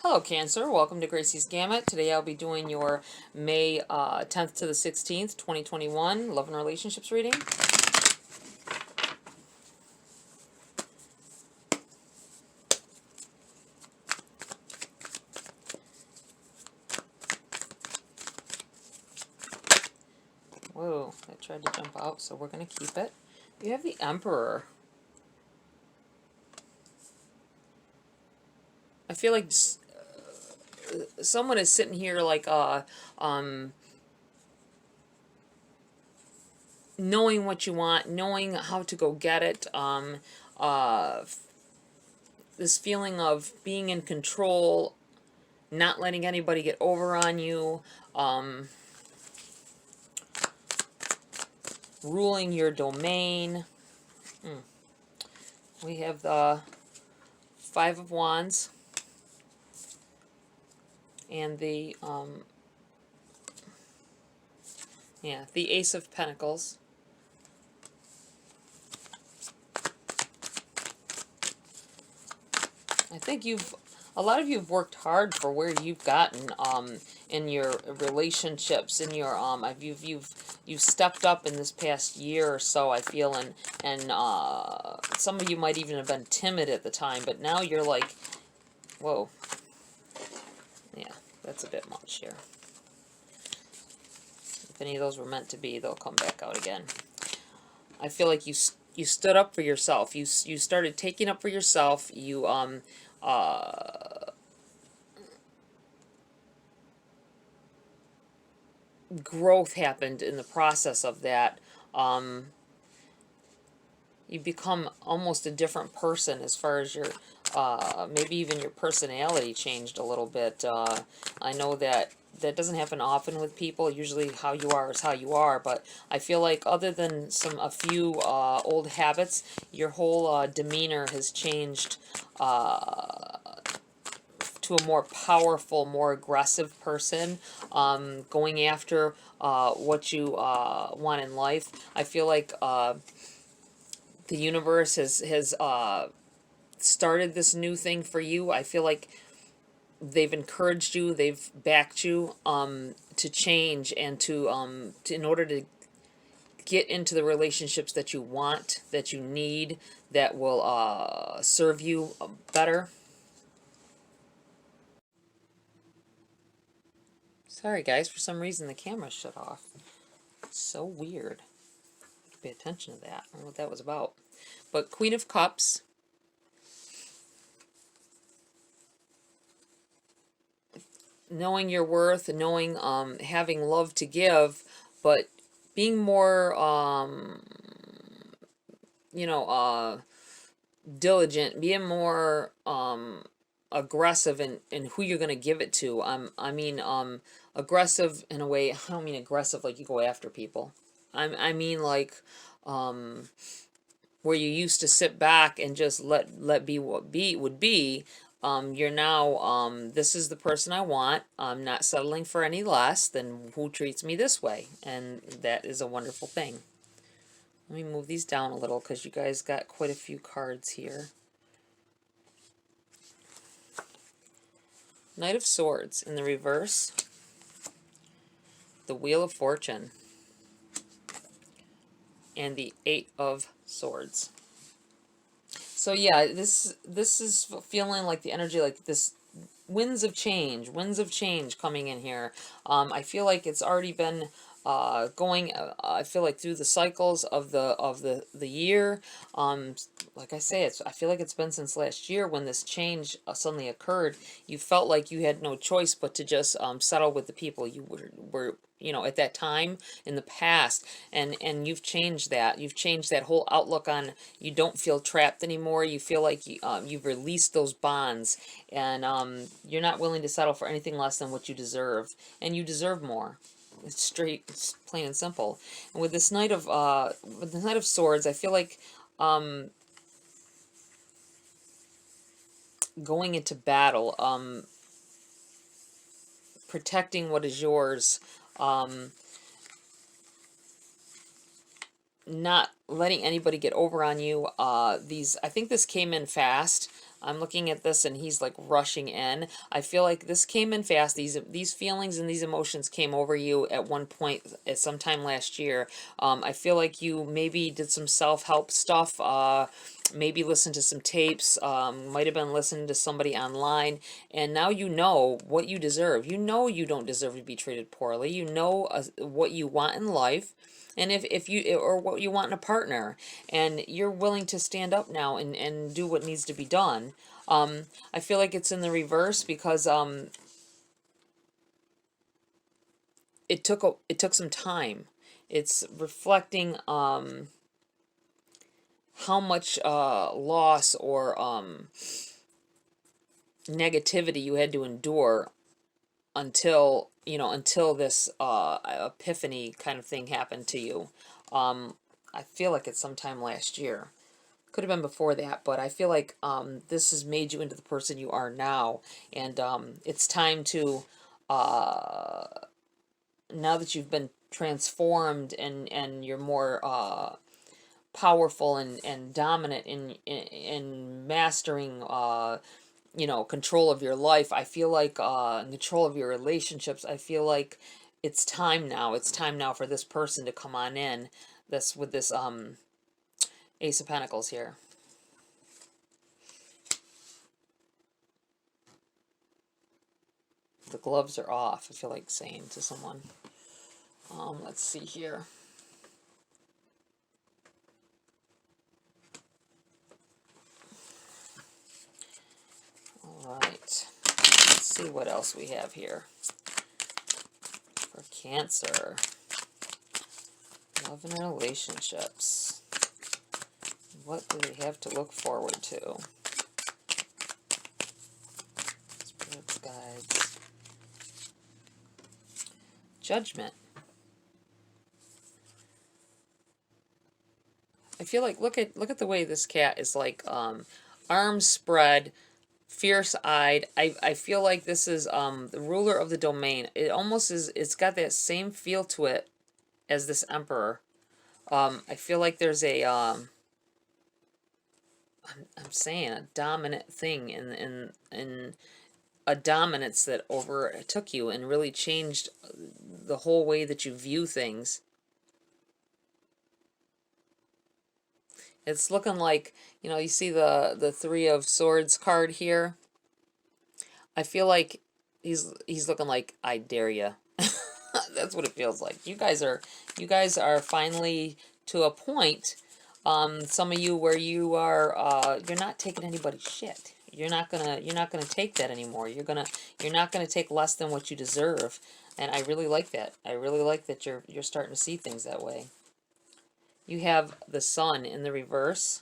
Hello Cancer, welcome to Gracie's Gamut. Today I'll be doing your May 10th to the 16th, 2021 Love and Relationships reading. Whoa, that tried to jump out, so we're going to keep it. You have the Emperor. I feel like someone is sitting here like knowing what you want, knowing how to go get it, this feeling of being in control, not letting anybody get over on you, ruling your domain. We have the Five of Wands and the the Ace of Pentacles. I think a lot of you have worked hard for where you've gotten in your relationships, in your you've stepped up in this past year or so, I feel, and some of you might even have been timid at the time, but now you're like, whoa, yeah, that's a bit much here. If any of those were meant to be, they'll come back out again. I feel like you stood up for yourself. You started taking up for yourself. You growth happened in the process of that. You become almost a different person as far as your maybe even your personality changed a little bit. I know that doesn't happen often with people. Usually how you are is how you are, but I feel like other than a few old habits, your whole demeanor has changed to a more powerful, more aggressive person, going after what you want in life. I feel like the universe has started this new thing for you. I feel like they've encouraged you, they've backed you to change and to in order to get into the relationships that you want, that you need, that will serve you better. Sorry guys, for some reason the camera shut off. So weird. Pay attention to that. I don't know what that was about. But Queen of Cups. Knowing your worth, knowing having love to give, but being more diligent, being more aggressive in who you're going to give it to. I mean aggressive in a way. I don't mean aggressive like you go after people. I mean like where you used to sit back and just let be what be would be. You're now, this is the person I want. I'm not settling for any less than who treats me this way. And that is a wonderful thing. Let me move these down a little because you guys got quite a few cards here. Knight of Swords in the reverse. The Wheel of Fortune. And the Eight of Swords. So yeah, this is feeling like the energy, like this winds of change coming in here. I feel like it's already been going. I feel like through the cycles of the year. Like I say, I feel like it's been since last year when this change suddenly occurred. You felt like you had no choice but to just settle with the people you were at that time in the past, and you've changed that. You've changed that whole outlook on. You don't feel trapped anymore. You feel like you've released those bonds, and you're not willing to settle for anything less than what you deserve, and you deserve more. It's straight, it's plain and simple. And with this Knight of Swords, I feel like going into battle, protecting what is yours, not letting anybody get over on you. I think this came in fast. I'm looking at this and he's like rushing in. I feel like this came in fast. These feelings and these emotions came over you at one point at some time last year. I feel like you maybe did some self-help stuff. Maybe listened to some tapes. Might have been listening to somebody online, and now you know what you deserve. You know you don't deserve to be treated poorly. You know what you want in life, and if you, or what you want in a partner, and you're willing to stand up now and do what needs to be done. I feel like it's in the reverse because it took some time. It's reflecting how much loss or negativity you had to endure until, until this epiphany kind of thing happened to you. I feel like it's sometime last year. Could have been before that, but I feel like this has made you into the person you are now, and it's time to, now that you've been transformed and you're more powerful and dominant in mastering control of your life. I feel like control of your relationships. I feel like it's time now. It's time now for this person to come on in. This with this Ace of Pentacles here. The gloves are off, I feel like saying to someone. Let's see here. Alright. Let's see what else we have here. For Cancer. Love and relationships. What do they have to look forward to? Spirits, guides. Judgment. I feel like look at the way this cat is like arms spread, fierce-eyed. I feel like this is the ruler of the domain. It almost is, it's got that same feel to it as this emperor. I feel like there's a I'm saying a dominant thing in a dominance that overtook you and really changed the whole way that you view things. It's looking like, you see the Three of Swords card here. I feel like he's looking like, I dare ya. That's what it feels like. You guys are finally to a point, some of you, where you are you're not taking anybody's shit. You're not gonna take that anymore. You're not gonna take less than what you deserve. And I really like that. I really like that you're starting to see things that way. You have the Sun in the reverse.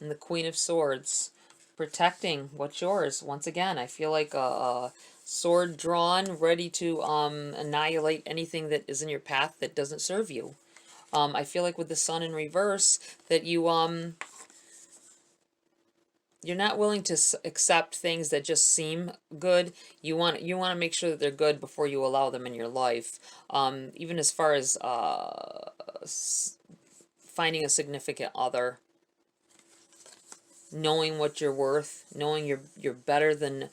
And the Queen of Swords. Protecting what's yours. Once again, I feel like a sword drawn, ready to annihilate anything that is in your path that doesn't serve you. I feel like with the Sun in reverse, that you're not willing to accept things that just seem good. You want to make sure that they're good before you allow them in your life. Even as far as finding a significant other, knowing what you're worth, knowing you're better than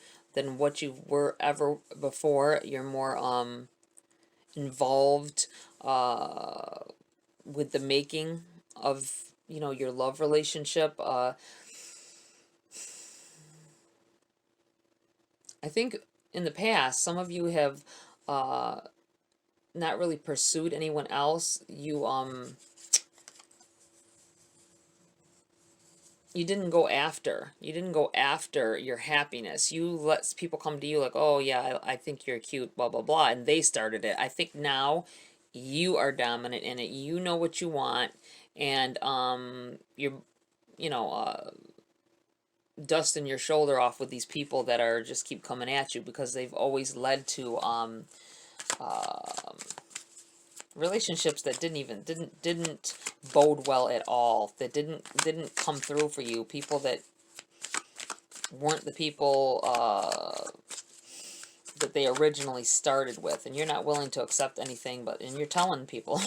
what you were ever before. You're more involved with the making of your love relationship. I think in the past, some of you have not really pursued anyone else. You didn't go after your happiness. You let people come to you like, oh yeah, I think you're cute, blah blah blah, and they started it. I think now you are dominant in it. You know what you want, and you're dusting your shoulder off with these people that are just keep coming at you, because they've always led to relationships that didn't bode well at all, that didn't come through for you. People that weren't the people that they originally started with, and you're not willing to accept anything, and you're telling people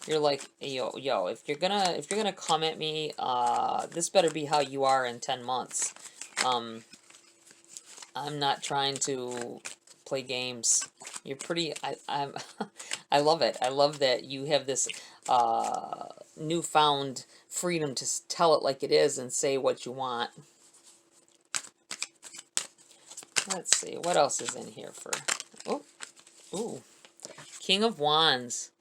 You're like, yo, if you're gonna come at me, this better be how you are in 10 months. I'm not trying to play games. You're pretty, I'm, I love it. I love that you have this, newfound freedom to tell it like it is and say what you want. Let's see, what else is in here for, oh, ooh, King of Wands.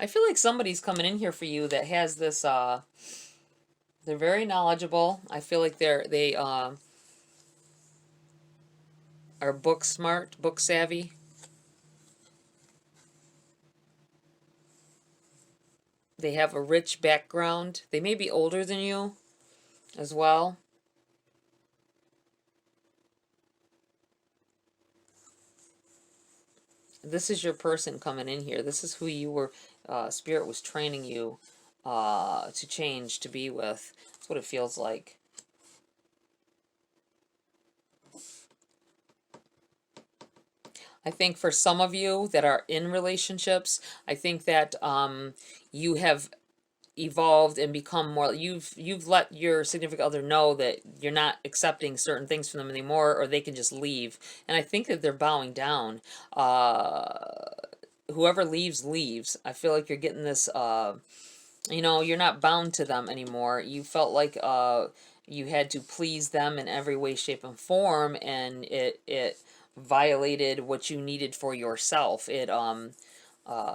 I feel like somebody's coming in here for you that has this, they're very knowledgeable. I feel like they are book smart, book savvy. They have a rich background. They may be older than you as well. This is your person coming in here. This is who you were, Spirit was training you to change, to be with. That's what it feels like. I think for some of you that are in relationships, I think that you have evolved and become more, you've let your significant other know that you're not accepting certain things from them anymore, or they can just leave. And I think that they're bowing down. Whoever leaves. I feel like you're getting this, you know, you're not bound to them anymore. You felt like you had to please them in every way, shape, and form, and it violated what you needed for yourself. It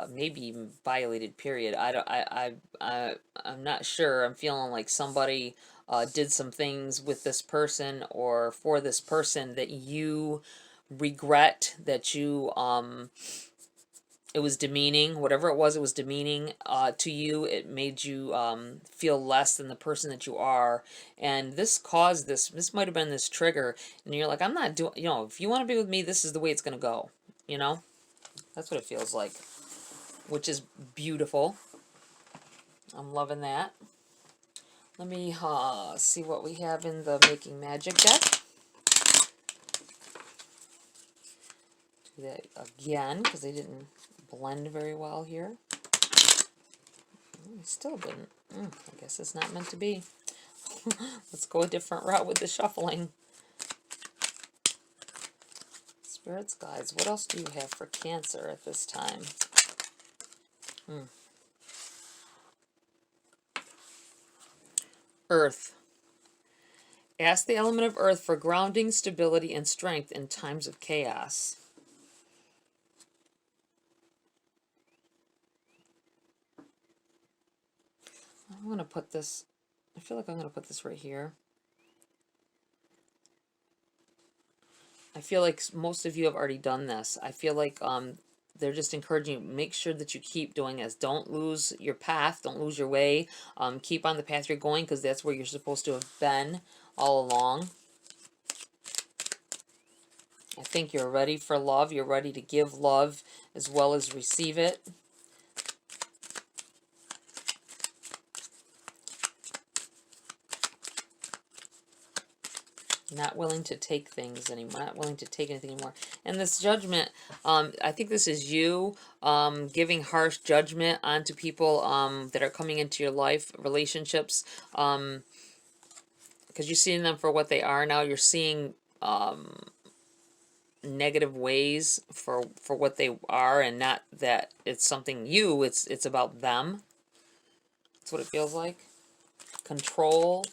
maybe even violated, period. I'm not sure. I'm feeling like somebody did some things with this person or for this person that you regret, that you it was demeaning. Whatever it was demeaning to you. It made you feel less than the person that you are. And this caused this might have been this trigger. And you're like, I'm not doing, you know, if you want to be with me, this is the way it's going to go. You know? That's what it feels like. Which is beautiful. I'm loving that. Let me see what we have in the Making Magic deck. Do that again, because they didn't blend very well here. I still didn't. I guess it's not meant to be. Let's go a different route with the shuffling. Spirits, guides, what else do you have for Cancer at this time? Earth. Ask the element of earth for grounding, stability, and strength in times of chaos. I'm going to put this, I feel like I'm going to put this right here. I feel like most of you have already done this. I feel like they're just encouraging you, make sure that you keep doing this. Don't lose your path. Don't lose your way. Keep on the path you're going, because that's where you're supposed to have been all along. I think you're ready for love. You're ready to give love as well as receive it. Not willing to take things anymore. Not willing to take anything anymore. And this judgment, I think this is you giving harsh judgment onto people that are coming into your life, relationships, because you're seeing them for what they are now. You're seeing negative ways for what they are, and not that it's something you. It's about them. That's what it feels like. Control.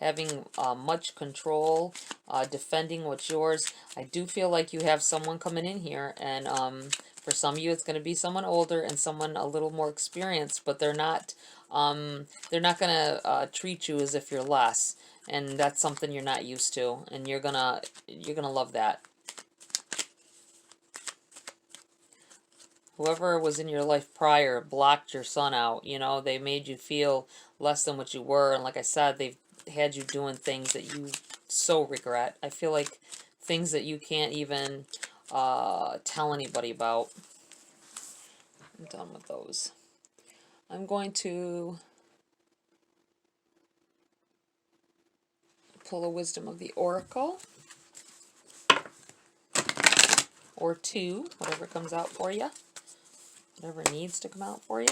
Having much control, defending what's yours. I do feel like you have someone coming in here, and for some of you it's going to be someone older and someone a little more experienced, but they're not going to treat you as if you're less, and that's something you're not used to, and you're gonna love that. Whoever was in your life prior blocked your sun out. You know, they made you feel less than what you were, and like I said, they've had you doing things that you so regret. I feel like things that you can't even tell anybody about. I'm done with those. I'm going to pull a Wisdom of the Oracle. Or two, whatever comes out for you. Whatever needs to come out for you.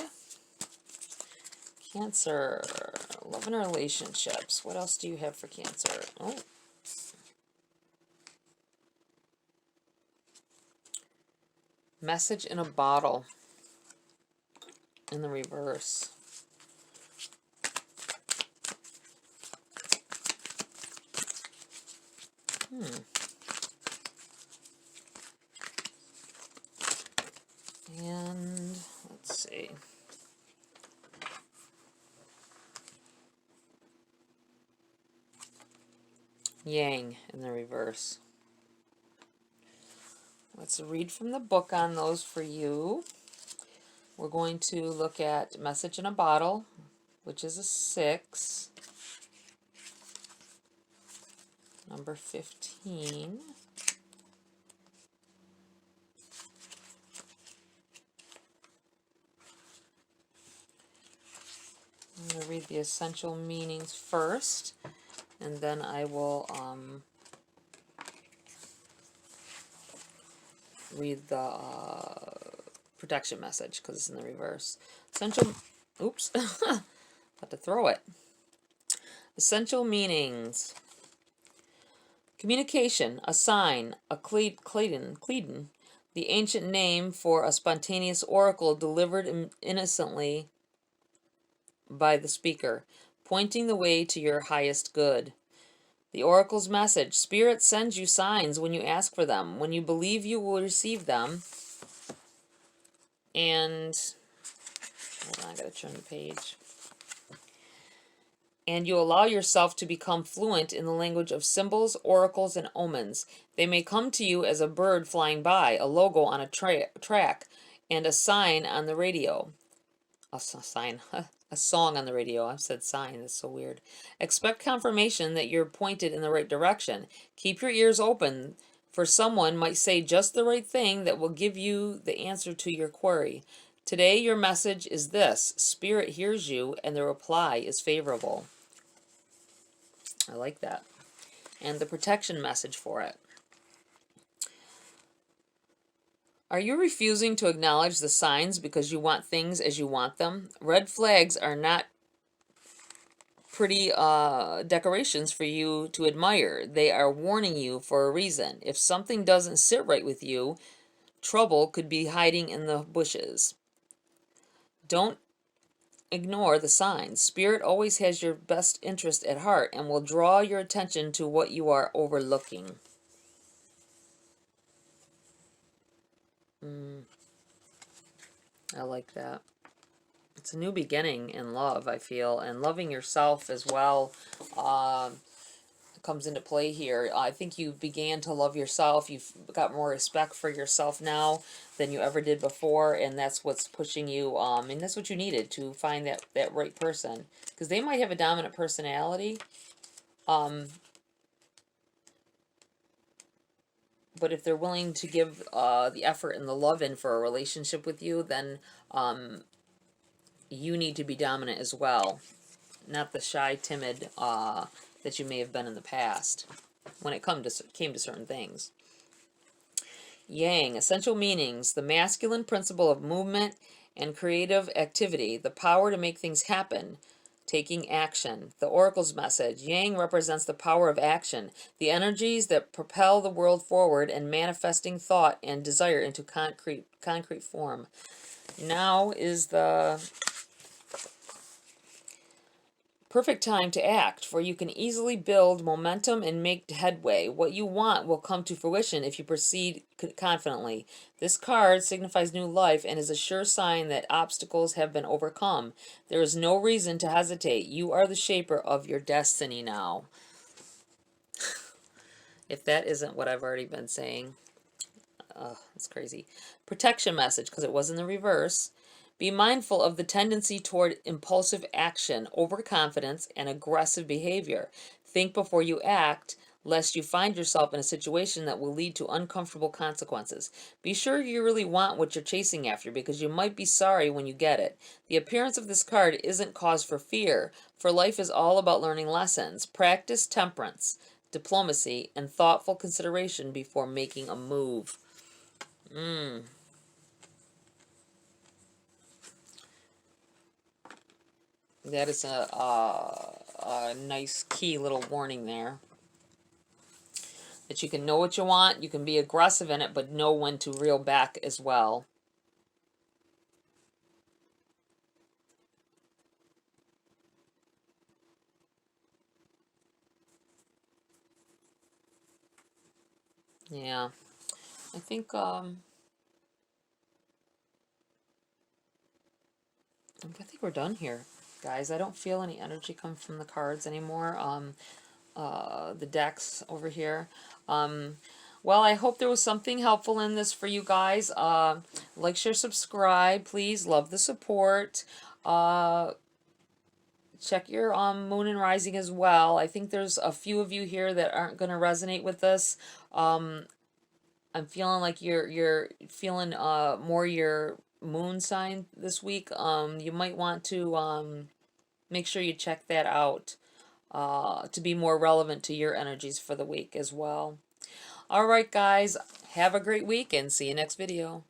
Cancer, love and relationships. What else do you have for Cancer? Oh. Message in a bottle in the reverse. And let's see. Yang in the reverse. Let's read from the book on those for you. We're going to look at Message in a Bottle, which is a 6. Number 15. I'm going to read the essential meanings first, and then I will read the protection message because it's in the reverse. Essential, oops, about to throw it. Essential meanings. Communication, a sign, a Clayton, the ancient name for a spontaneous oracle delivered innocently by the speaker, pointing the way to your highest good. The oracle's message, Spirit sends you signs when you ask for them, when you believe you will receive them. And, hold on, I gotta turn the page. And you allow yourself to become fluent in the language of symbols, oracles, and omens. They may come to you as a bird flying by, a logo on a track, and a sign on the radio. A sign, a song on the radio. I've said sign, that's so weird. Expect confirmation that you're pointed in the right direction. Keep your ears open, for someone might say just the right thing that will give you the answer to your query. Today your message is this: Spirit hears you and the reply is favorable. I like that. And the protection message for it. Are you refusing to acknowledge the signs because you want things as you want them? Red flags are not pretty decorations for you to admire. They are warning you for a reason. If something doesn't sit right with you, trouble could be hiding in the bushes. Don't ignore the signs. Spirit always has your best interest at heart and will draw your attention to what you are overlooking. I like that. It's a new beginning in love, I feel, and loving yourself as well comes into play here. I think you began to love yourself. You've got more respect for yourself now than you ever did before, and that's what's pushing you, and that's what you needed to find that right person. Because they might have a dominant personality, but if they're willing to give the effort and the love in for a relationship with you, then you need to be dominant as well. Not the shy, timid that you may have been in the past when it came to certain things. Yang, essential meanings, the masculine principle of movement and creative activity, the power to make things happen, taking action. The oracle's message, Yang represents the power of action, the energies that propel the world forward and manifesting thought and desire into concrete form. Now is the perfect time to act, for you can easily build momentum and make headway. What you want will come to fruition if you proceed confidently. This card signifies new life and is a sure sign that obstacles have been overcome. There is no reason to hesitate. You are the shaper of your destiny now. If that isn't what I've already been saying, that's crazy. Protection message, because it was in the reverse. Be mindful of the tendency toward impulsive action, overconfidence, and aggressive behavior. Think before you act, lest you find yourself in a situation that will lead to uncomfortable consequences. Be sure you really want what you're chasing after, because you might be sorry when you get it. The appearance of this card isn't cause for fear, for life is all about learning lessons. Practice temperance, diplomacy, and thoughtful consideration before making a move. That is a nice key little warning there. That you can know what you want, you can be aggressive in it, but know when to reel back as well. Yeah, I think we're done here, guys. I don't feel any energy come from the cards anymore. The decks over here. Well, I hope there was something helpful in this for you guys. Like, share, subscribe, please. Love the support. Check your moon and rising as well. I think there's a few of you here that aren't going to resonate with this. I'm feeling like you're feeling more your moon sign this week. You might want to make sure you check that out to be more relevant to your energies for the week as well. All right, guys, have a great week and see you next video.